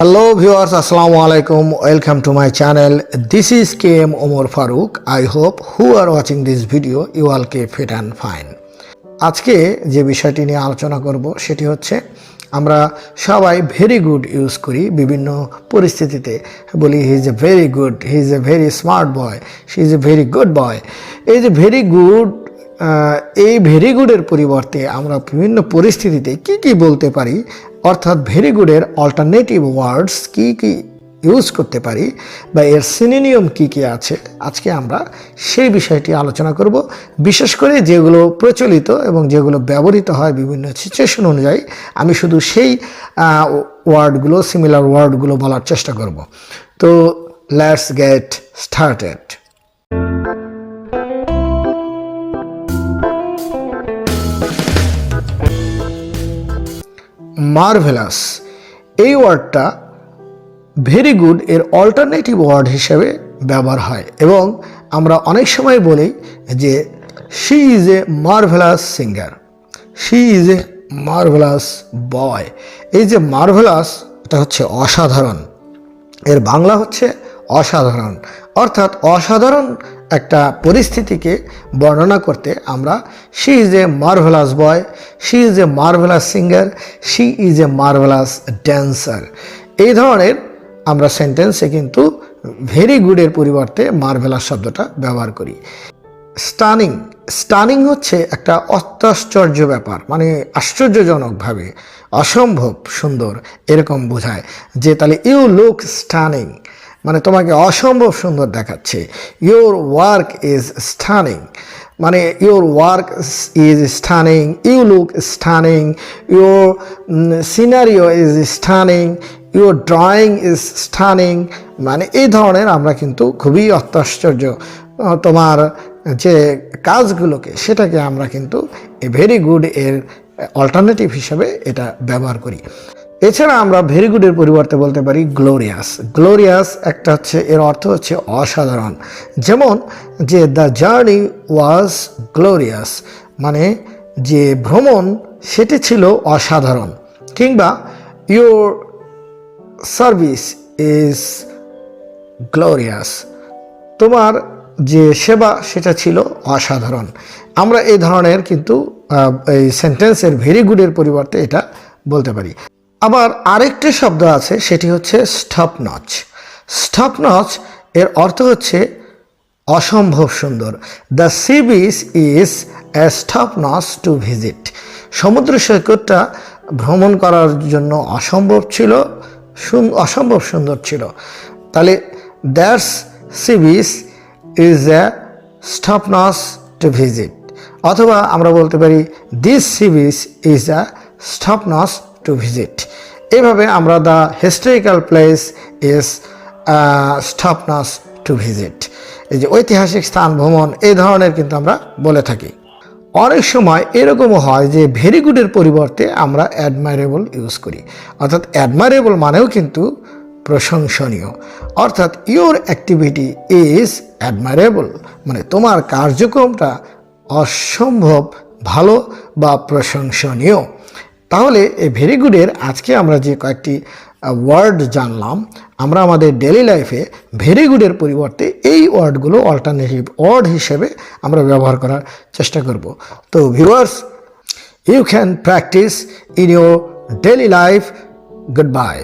Hello viewers, Assalamu alaikum. Welcome to my channel. This is KM Omar Faruk. I hope who are watching this video you all keep fit and fine. আজকে যে বিষয়টি নিয়ে আলোচনা করব সেটি হচ্ছে আমরা সবাই ভেরি গুড ইউজ করি বিভিন্ন পরিস্থিতিতে বলি he is a very good, he is a very smart boy, she is a very good boy. এই যে ভেরি গুড, এই ভেরি গুডের পরিবর্তে আমরা বিভিন্ন পরিস্থিতিতে কি বলতে পারি, অর্থাৎ ভেরি গুডের অল্টারনেটিভ ওয়ার্ডস কি ইউজ করতে পারি বা এর সিনোনিম কি আছে, আজকে আমরা সেই বিষয়টি আলোচনা করব। বিশেষ করে যেগুলো প্রচলিত এবং যেগুলো ব্যবহৃত হয় বিভিন্ন সিচুয়েশন অনুযায়ী আমি শুধু সেই ওয়ার্ডগুলো, সিমিলার ওয়ার্ডগুলো বলার চেষ্টা করব। তো লেটস গেট স্টার্টেড। মার্ভেলাস এই ওয়ার্ডটা ভেরি গুড এর অল্টারনেটিভ ওয়ার্ড হিসেবে ব্যবহার হয় এবং আমরা অনেক সময় বলি যে she is a marvellous singer, she is a marvellous boy. এই যে মার্ভেলাস এটা হচ্ছে অসাধারণ, এর বাংলা হচ্ছে অসাধারণ, অর্থাৎ অসাধারণ একটা পরিস্থিতিকে বর্ণনা করতে আমরা she is a marvellous boy, she is a marvellous singer, she is a marvellous dancer, এই ধরনের আমরা সেন্টেন্সে কিন্তু ভেরি গুডের পরিবর্তে মার্ভেলাস শব্দটা ব্যবহার করি। স্টানিং, স্টানিং হচ্ছে একটা অত্যাশ্চর্য ব্যাপার, মানে আশ্চর্যজনকভাবে অসম্ভব সুন্দর এরকম বোঝায় যে তাহলে ইউ লুক স্টানিং, মানে তোমাকে অসম্ভব সুন্দর দেখাচ্ছে। ইউর ওয়ার্ক ইজ স্টানিং, মানে your work is stunning, you look stunning, your scenario is stunning, your drawing is stunning, মানে এই ধরনের আমরা কিন্তু খুবই অত্যাশ্চর্য তোমার যে কাজগুলোকে সেটাকে আমরা কিন্তু ভেরি গুড এর অল্টারনেটিভ হিসাবে এটা ব্যবহার করি। এছাড়া আমরা ভেরি গুডের পরিবর্তে বলতে পারি গ্লোরিয়াস। গ্লোরিয়াস একটা হচ্ছে, এর অর্থ হচ্ছে অসাধারণ, যেমন যে দ্য জার্নি ওয়াজ গ্লোরিয়াস, মানে যে ভ্রমণ সেটি ছিল অসাধারণ, কিংবা ইউর সার্ভিস ইজ গ্লোরিয়াস, তোমার যে সেবা সেটা ছিল অসাধারণ। আমরা এই ধরনের কিন্তু এই সেন্টেন্সের ভেরি গুডের পরিবর্তে এটা বলতে পারি। আবার আরেকটি শব্দ আছে, সেটি হচ্ছে স্টপ নচ। স্টপ নচ এর অর্থ হচ্ছে অসম্ভব সুন্দর। The sea beach is a stop notch to visit, সমুদ্র সৈকতটা ভ্রমণ করার জন্য অসম্ভব ছিল, অসম্ভব সুন্দর ছিল। তাহলে that's sea beach is a stop notch to visit, অথবা আমরা বলতে পারি this sea beach is a stop notch to visit. এইভাবে আমরা the historical place is stop notch to visit, এই যে ঐতিহাসিক স্থান ভ্রমণ, এই ধরনের কিন্তু আমরা বলে থাকি। অনেক সময় এরকমও হয় যে ভেরি গুডের পরিবর্তে আমরা অ্যাডমাইরেবল ইউজ করি, অর্থাৎ অ্যাডমাইরেবল মানেও কিন্তু প্রশংসনীয়, অর্থাৎ ইউর অ্যাক্টিভিটি ইজ অ্যাডমাইরেবল, মানে তোমার কার্যক্রমটা অসম্ভব ভালো বা প্রশংসনীয়। তাহলে এই ভেরি গুডের আজকে আমরা যে কয়েকটি ওয়ার্ড জানলাম, আমরা আমাদের ডেইলি লাইফে ভেরি গুডের পরিবর্তে এই ওয়ার্ডগুলো অল্টারনেটিভ ওয়ার্ড হিসেবে আমরা ব্যবহার করার চেষ্টা করব। তো viewers, you can practise in your daily life. Good bye.